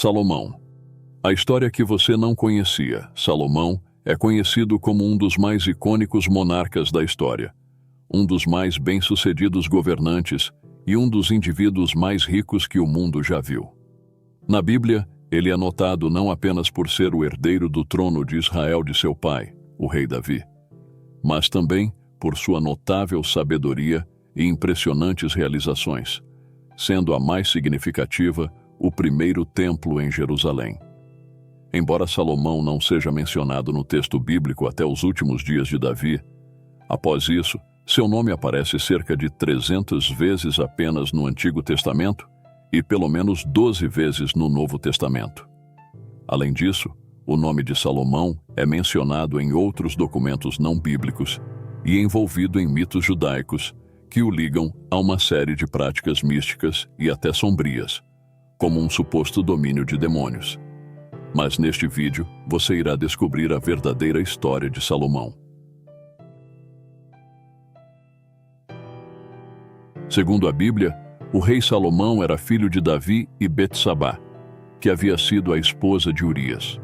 Salomão. A história que você não conhecia, Salomão, é conhecido como um dos mais icônicos monarcas da história, um dos mais bem-sucedidos governantes e um dos indivíduos mais ricos que o mundo já viu. Na Bíblia, ele é notado não apenas por ser o herdeiro do trono de Israel de seu pai, o rei Davi, mas também por sua notável sabedoria e impressionantes realizações, sendo a mais significativa o primeiro templo em Jerusalém. Embora Salomão não seja mencionado no texto bíblico até os últimos dias de Davi, após isso, seu nome aparece cerca de 300 vezes apenas no Antigo Testamento e pelo menos 12 vezes no Novo Testamento. Além disso, o nome de Salomão é mencionado em outros documentos não bíblicos e envolvido em mitos judaicos que o ligam a uma série de práticas místicas e até sombrias, como um suposto domínio de demônios. Mas neste vídeo, você irá descobrir a verdadeira história de Salomão. Segundo a Bíblia, o rei Salomão era filho de Davi e Betsabá, que havia sido a esposa de Urias.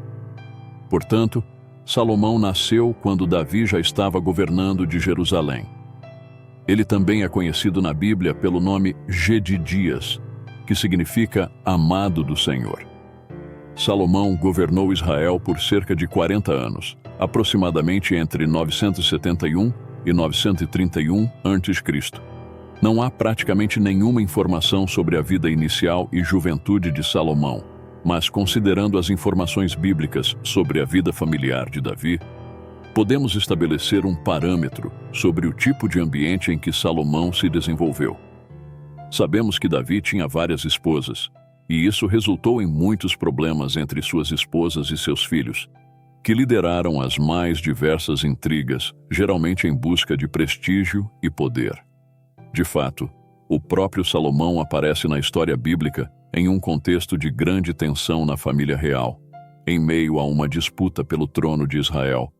Portanto, Salomão nasceu quando Davi já estava governando de Jerusalém. Ele também é conhecido na Bíblia pelo nome Gedidias, que significa amado do Senhor. Salomão governou Israel por cerca de 40 anos, aproximadamente entre 971 e 931 a.C. Não há praticamente nenhuma informação sobre a vida inicial e juventude de Salomão, mas considerando as informações bíblicas sobre a vida familiar de Davi, podemos estabelecer um parâmetro sobre o tipo de ambiente em que Salomão se desenvolveu. Sabemos que Davi tinha várias esposas, e isso resultou em muitos problemas entre suas esposas e seus filhos, que lideraram as mais diversas intrigas, geralmente em busca de prestígio e poder. De fato, o próprio Salomão aparece na história bíblica em um contexto de grande tensão na família real, em meio a uma disputa pelo trono de Israel,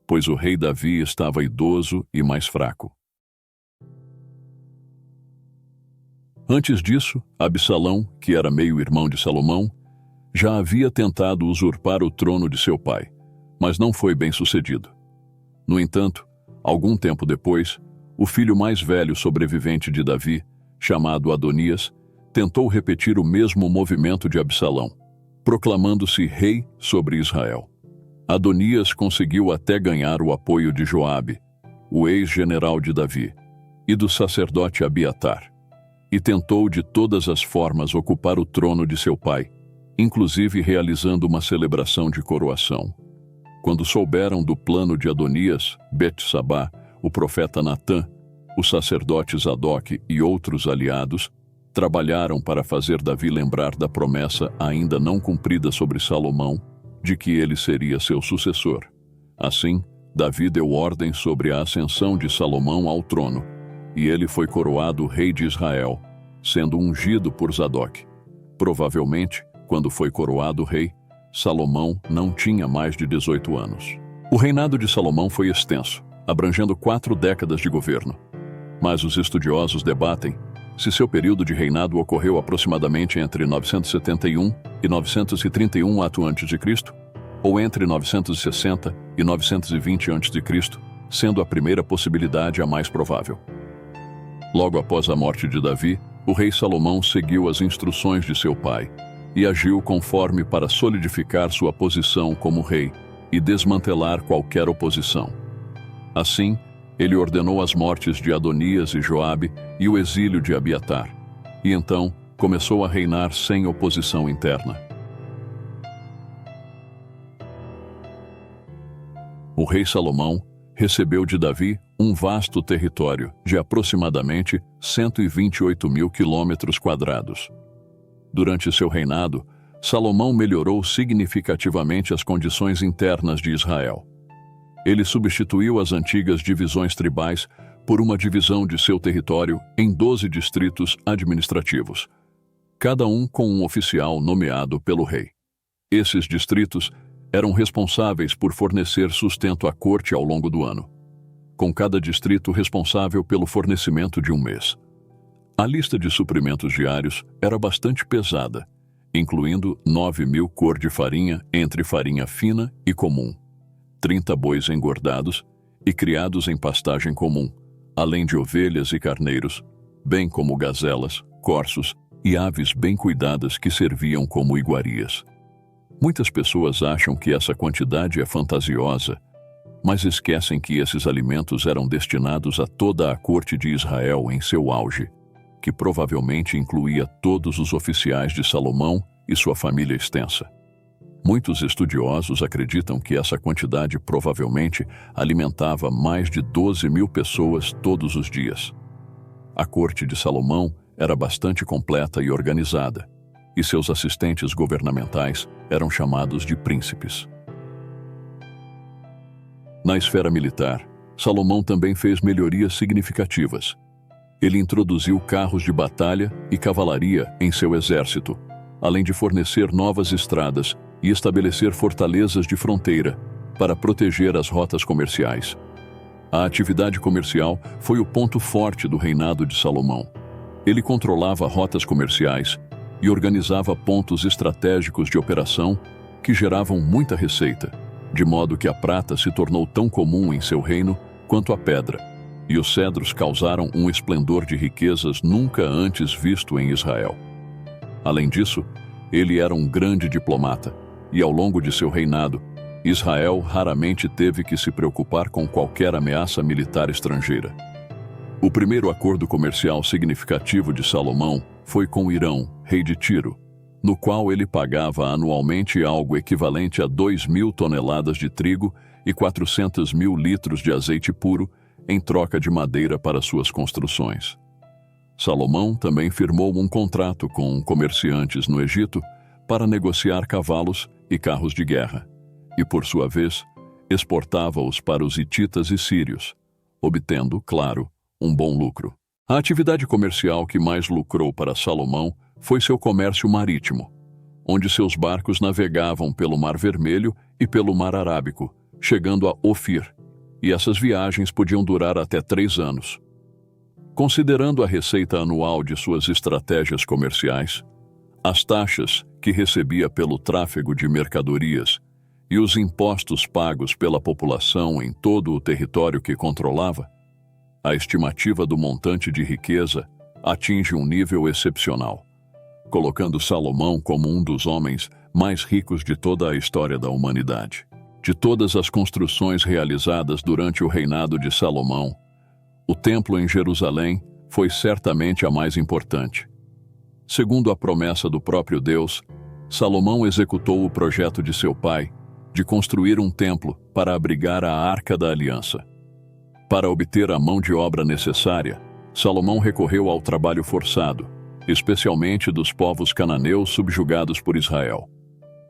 pois o rei Davi estava idoso e mais fraco. Antes disso, Absalão, que era meio-irmão de Salomão, já havia tentado usurpar o trono de seu pai, mas não foi bem-sucedido. No entanto, algum tempo depois, o filho mais velho sobrevivente de Davi, chamado Adonias, tentou repetir o mesmo movimento de Absalão, proclamando-se rei sobre Israel. Adonias conseguiu até ganhar o apoio de Joabe, o ex-general de Davi, e do sacerdote Abiatar, e tentou de todas as formas ocupar o trono de seu pai, inclusive realizando uma celebração de coroação. Quando souberam do plano de Adonias, Betsabá, o profeta Natã, o sacerdote Zadok e outros aliados, trabalharam para fazer Davi lembrar da promessa ainda não cumprida sobre Salomão, de que ele seria seu sucessor. Assim, Davi deu ordem sobre a ascensão de Salomão ao trono, e ele foi coroado rei de Israel, sendo ungido por Zadok. Provavelmente, quando foi coroado rei, Salomão não tinha mais de 18 anos. O reinado de Salomão foi extenso, abrangendo 4 décadas de governo. Mas os estudiosos debatem se seu período de reinado ocorreu aproximadamente entre 971 e 931 a.C., ou entre 960 e 920 a.C., sendo a primeira possibilidade a mais provável. Logo após a morte de Davi, o rei Salomão seguiu as instruções de seu pai e agiu conforme para solidificar sua posição como rei e desmantelar qualquer oposição. Assim, ele ordenou as mortes de Adonias e Joabe e o exílio de Abiatar, e então começou a reinar sem oposição interna. O rei Salomão recebeu de Davi um vasto território de aproximadamente 128 mil quilômetros quadrados. Durante seu reinado, Salomão melhorou significativamente as condições internas de Israel. Ele substituiu as antigas divisões tribais por uma divisão de seu território em 12 distritos administrativos, cada um com um oficial nomeado pelo rei. Esses distritos eram responsáveis por fornecer sustento à corte ao longo do ano, com cada distrito responsável pelo fornecimento de um mês. A lista de suprimentos diários era bastante pesada incluindo 9.000 cor de farinha entre farinha fina e comum, 30 bois engordados e criados em pastagem comum, além de ovelhas e carneiros, bem como gazelas, corços e aves bem cuidadas que serviam como iguarias. Muitas pessoas acham que essa quantidade é fantasiosa, mas esquecem que esses alimentos eram destinados a toda a corte de Israel em seu auge, que provavelmente incluía todos os oficiais de Salomão e sua família extensa. Muitos estudiosos acreditam que essa quantidade provavelmente alimentava mais de 12.000 pessoas todos os dias. A corte de Salomão era bastante completa e organizada, e seus assistentes governamentais eram chamados de príncipes. Na esfera militar, Salomão também fez melhorias significativas. Ele introduziu carros de batalha e cavalaria em seu exército, além de fornecer novas estradas e estabelecer fortalezas de fronteira para proteger as rotas comerciais. A atividade comercial foi o ponto forte do reinado de Salomão. Ele controlava rotas comerciais e organizava pontos estratégicos de operação que geravam muita receita, de modo que a prata se tornou tão comum em seu reino quanto a pedra, e os cedros causaram um esplendor de riquezas nunca antes visto em Israel. Além disso, ele era um grande diplomata, e ao longo de seu reinado, Israel raramente teve que se preocupar com qualquer ameaça militar estrangeira. O primeiro acordo comercial significativo de Salomão foi com Irão, rei de Tiro, no qual ele pagava anualmente algo equivalente a 2.000 toneladas de trigo e 400.000 litros de azeite puro em troca de madeira para suas construções. Salomão também firmou um contrato com comerciantes no Egito para negociar cavalos e carros de guerra, e, por sua vez, exportava-os para os hititas e sírios, obtendo, claro, um bom lucro. A atividade comercial que mais lucrou para Salomão foi seu comércio marítimo, onde seus barcos navegavam pelo Mar Vermelho e pelo Mar Arábico, chegando a Ofir, e essas viagens podiam durar até 3 anos. Considerando a receita anual de suas estratégias comerciais, as taxas que recebia pelo tráfego de mercadorias e os impostos pagos pela população em todo o território que controlava, a estimativa do montante de riqueza atinge um nível excepcional, colocando Salomão como um dos homens mais ricos de toda a história da humanidade. De todas as construções realizadas durante o reinado de Salomão, o templo em Jerusalém foi certamente a mais importante. Segundo a promessa do próprio Deus, Salomão executou o projeto de seu pai de construir um templo para abrigar a Arca da Aliança. Para obter a mão de obra necessária, Salomão recorreu ao trabalho forçado, especialmente dos povos cananeus subjugados por Israel.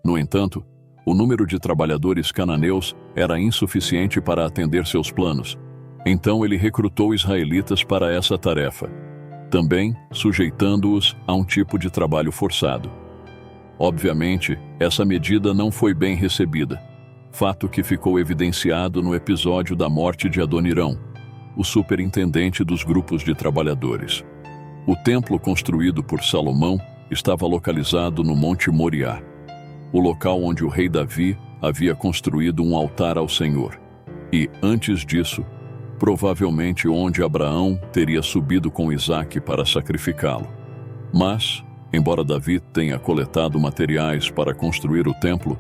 No entanto, o número de trabalhadores cananeus era insuficiente para atender seus planos, então ele recrutou israelitas para essa tarefa, também sujeitando-os a um tipo de trabalho forçado. Obviamente, essa medida não foi bem recebida, fato que ficou evidenciado no episódio da morte de Adonirão, o superintendente dos grupos de trabalhadores. O templo construído por Salomão estava localizado no Monte Moriá, o local onde o rei Davi havia construído um altar ao Senhor, e, antes disso, provavelmente onde Abraão teria subido com Isaque para sacrificá-lo. Mas, embora Davi tenha coletado materiais para construir o templo,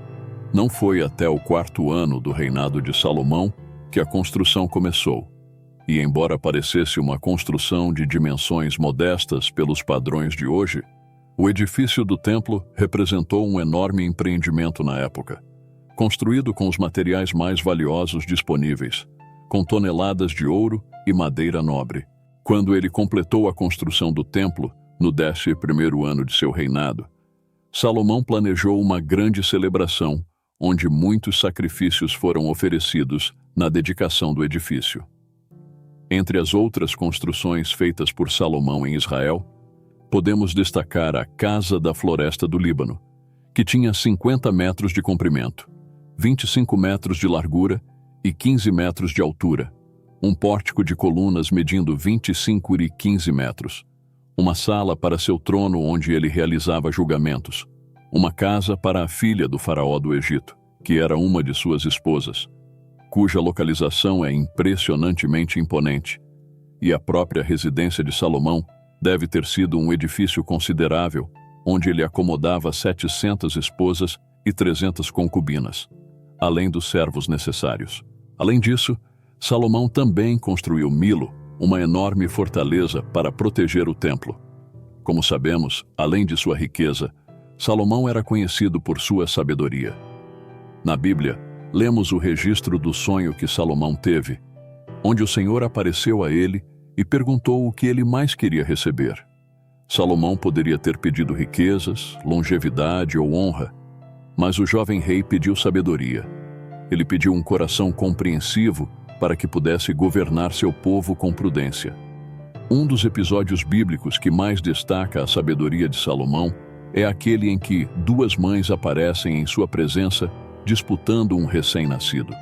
não foi até o 4º ano do reinado de Salomão que a construção começou. E embora parecesse uma construção de dimensões modestas pelos padrões de hoje, o edifício do templo representou um enorme empreendimento na época, construído com os materiais mais valiosos disponíveis, com toneladas de ouro e madeira nobre. Quando ele completou a construção do templo, no 11º ano de seu reinado, Salomão planejou uma grande celebração, onde muitos sacrifícios foram oferecidos na dedicação do edifício. Entre as outras construções feitas por Salomão em Israel, podemos destacar a Casa da Floresta do Líbano, que tinha 50 metros de comprimento, 25 metros de largura e 15 metros de altura, um pórtico de colunas medindo 25 e 15 metros, uma sala para seu trono onde ele realizava julgamentos, uma casa para a filha do faraó do Egito, que era uma de suas esposas, cuja localização é impressionantemente imponente, e a própria residência de Salomão deve ter sido um edifício considerável, onde ele acomodava 700 esposas e 300 concubinas, além dos servos necessários. Além disso, Salomão também construiu Milo, uma enorme fortaleza para proteger o templo. Como sabemos, além de sua riqueza, Salomão era conhecido por sua sabedoria. Na Bíblia, lemos o registro do sonho que Salomão teve, onde o Senhor apareceu a ele e perguntou o que ele mais queria receber. Salomão poderia ter pedido riquezas, longevidade ou honra, mas o jovem rei pediu sabedoria. Ele pediu um coração compreensivo para que pudesse governar seu povo com prudência. Um dos episódios bíblicos que mais destaca a sabedoria de Salomão é aquele em que duas mães aparecem em sua presença disputando um recém-nascido.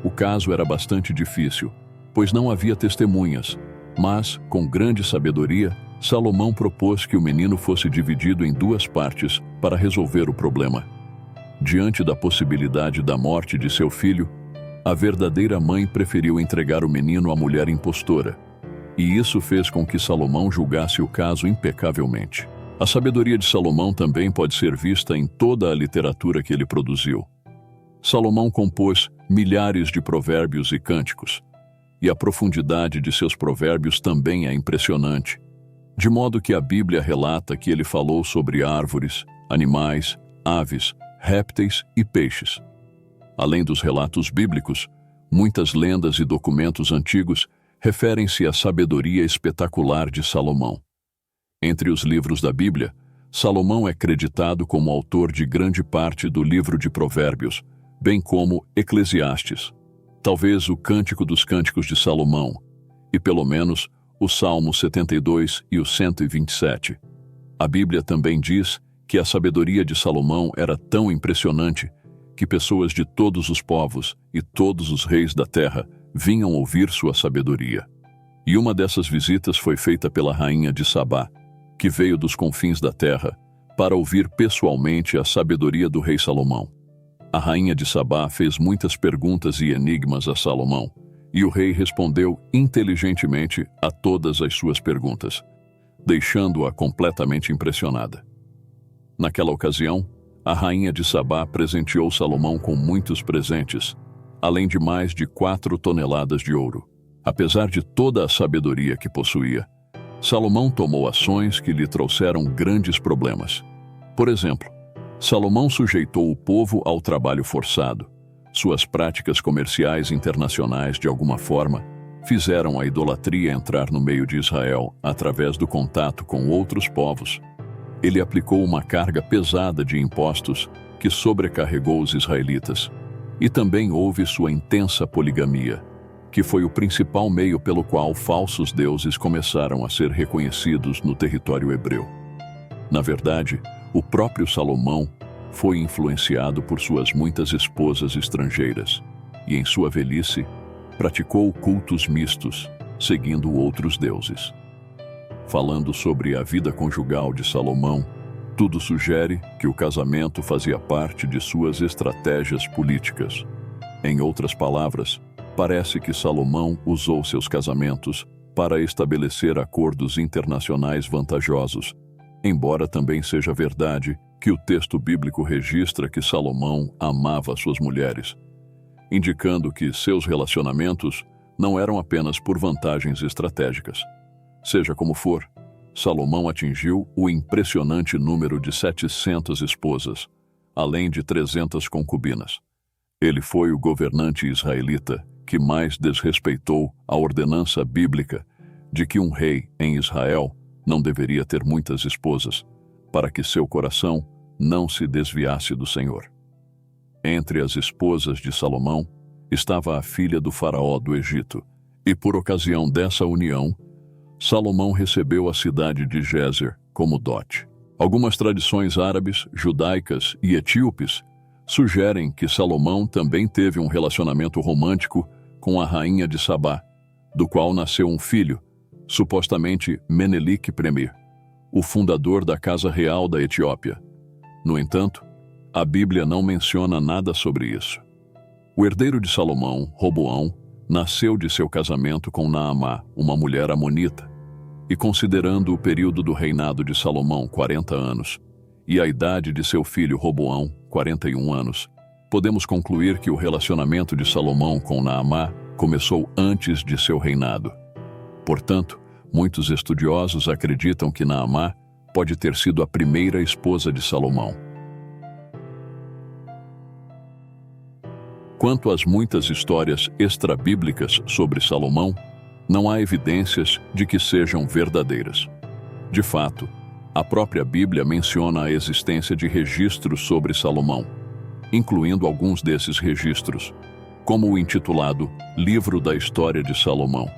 O caso era bastante difícil, pois não havia testemunhas, mas, com grande sabedoria, Salomão propôs que o menino fosse dividido em duas partes para resolver o problema. Diante da possibilidade da morte de seu filho, a verdadeira mãe preferiu entregar o menino à mulher impostora, e isso fez com que Salomão julgasse o caso impecavelmente. A sabedoria de Salomão também pode ser vista em toda a literatura que ele produziu. Salomão compôs milhares de provérbios e cânticos, e a profundidade de seus provérbios também é impressionante, de modo que a Bíblia relata que ele falou sobre árvores, animais, aves, répteis e peixes. Além dos relatos bíblicos, muitas lendas e documentos antigos referem-se à sabedoria espetacular de Salomão. Entre os livros da Bíblia, Salomão é creditado como autor de grande parte do livro de Provérbios, bem como Eclesiastes, talvez o Cântico dos Cânticos de Salomão, e pelo menos o Salmo 72 e o 127. A Bíblia também diz que a sabedoria de Salomão era tão impressionante que pessoas de todos os povos e todos os reis da terra vinham ouvir sua sabedoria. E uma dessas visitas foi feita pela rainha de Sabá, que veio dos confins da terra para ouvir pessoalmente a sabedoria do rei Salomão. A rainha de Sabá fez muitas perguntas e enigmas a Salomão, e o rei respondeu inteligentemente a todas as suas perguntas, deixando-a completamente impressionada. Naquela ocasião, a rainha de Sabá presenteou Salomão com muitos presentes, além de mais de 4 toneladas de ouro. Apesar de toda a sabedoria que possuía, Salomão tomou ações que lhe trouxeram grandes problemas. Por exemplo, Salomão sujeitou o povo ao trabalho forçado. Suas práticas comerciais internacionais, de alguma forma, fizeram a idolatria entrar no meio de Israel através do contato com outros povos. Ele aplicou uma carga pesada de impostos que sobrecarregou os israelitas. E também houve sua intensa poligamia, que foi o principal meio pelo qual falsos deuses começaram a ser reconhecidos no território hebreu. Na verdade, o próprio Salomão foi influenciado por suas muitas esposas estrangeiras e, em sua velhice, praticou cultos mistos, seguindo outros deuses. Falando sobre a vida conjugal de Salomão, tudo sugere que o casamento fazia parte de suas estratégias políticas. Em outras palavras, parece que Salomão usou seus casamentos para estabelecer acordos internacionais vantajosos, embora também seja verdade que o texto bíblico registra que Salomão amava suas mulheres, indicando que seus relacionamentos não eram apenas por vantagens estratégicas. Seja como for, Salomão atingiu o impressionante número de 700 esposas, além de 300 concubinas. Ele foi o governante israelita que mais desrespeitou a ordenança bíblica de que um rei em Israel não deveria ter muitas esposas, para que seu coração não se desviasse do Senhor. Entre as esposas de Salomão estava a filha do faraó do Egito, e por ocasião dessa união, Salomão recebeu a cidade de Gézer como dote. Algumas tradições árabes, judaicas e etíopes sugerem que Salomão também teve um relacionamento romântico com a rainha de Sabá, do qual nasceu um filho, supostamente Menelik I, o fundador da Casa Real da Etiópia. No entanto, a Bíblia não menciona nada sobre isso. O herdeiro de Salomão, Roboão, nasceu de seu casamento com Naamá, uma mulher amonita, e considerando o período do reinado de Salomão, 40 anos, e a idade de seu filho Roboão, 41 anos, podemos concluir que o relacionamento de Salomão com Naamá começou antes de seu reinado. Portanto, muitos estudiosos acreditam que Naamá pode ter sido a primeira esposa de Salomão. Quanto às muitas histórias extrabíblicas sobre Salomão, não há evidências de que sejam verdadeiras. De fato, a própria Bíblia menciona a existência de registros sobre Salomão, incluindo alguns desses registros, como o intitulado Livro da História de Salomão,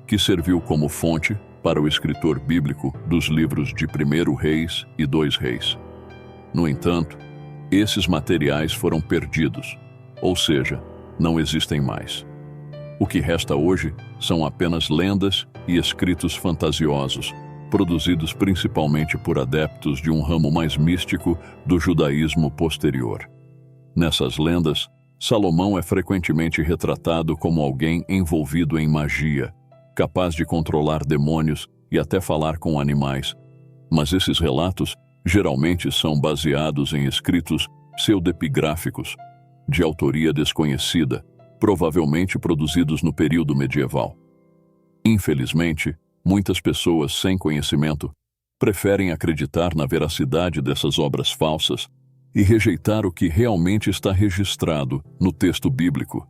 que serviu como fonte para o escritor bíblico dos livros de 1 Reis e 2 Reis. No entanto, esses materiais foram perdidos, ou seja, não existem mais. O que resta hoje são apenas lendas e escritos fantasiosos, produzidos principalmente por adeptos de um ramo mais místico do judaísmo posterior. Nessas lendas, Salomão é frequentemente retratado como alguém envolvido em magia, capaz de controlar demônios e até falar com animais. Mas esses relatos geralmente são baseados em escritos pseudepigráficos, de autoria desconhecida, provavelmente produzidos no período medieval. Infelizmente, muitas pessoas sem conhecimento preferem acreditar na veracidade dessas obras falsas e rejeitar o que realmente está registrado no texto bíblico,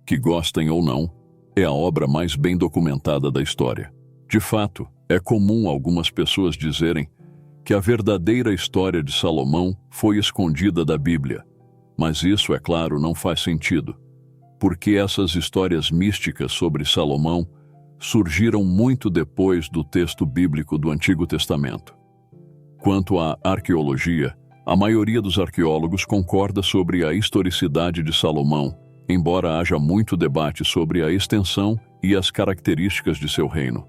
que, gostem ou não, é a obra mais bem documentada da história. De fato, é comum algumas pessoas dizerem que a verdadeira história de Salomão foi escondida da Bíblia, mas isso, é claro, não faz sentido, porque essas histórias místicas sobre Salomão surgiram muito depois do texto bíblico do Antigo Testamento. Quanto à arqueologia, a maioria dos arqueólogos concorda sobre a historicidade de Salomão, embora haja muito debate sobre a extensão e as características de seu reino.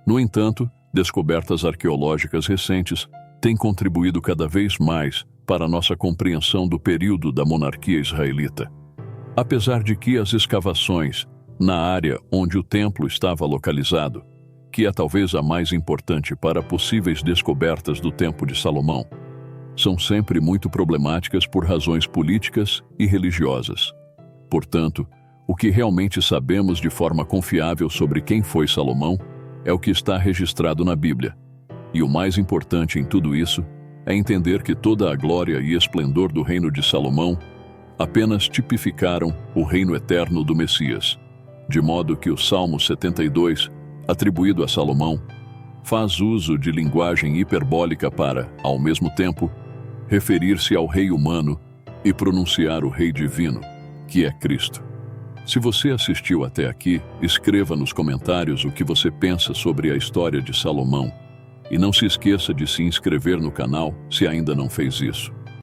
No entanto, descobertas arqueológicas recentes têm contribuído cada vez mais para nossa compreensão do período da monarquia israelita. Apesar de que as escavações na área onde o templo estava localizado, que é talvez a mais importante para possíveis descobertas do tempo de Salomão, são sempre muito problemáticas por razões políticas e religiosas. Portanto, o que realmente sabemos de forma confiável sobre quem foi Salomão é o que está registrado na Bíblia. E o mais importante em tudo isso é entender que toda a glória e esplendor do reino de Salomão apenas tipificaram o reino eterno do Messias, de modo que o Salmo 72, atribuído a Salomão, faz uso de linguagem hiperbólica para, ao mesmo tempo, referir-se ao rei humano e pronunciar o rei divino, que é Cristo. Se você assistiu até aqui, escreva nos comentários o que você pensa sobre a história de Salomão e não se esqueça de se inscrever no canal se ainda não fez isso.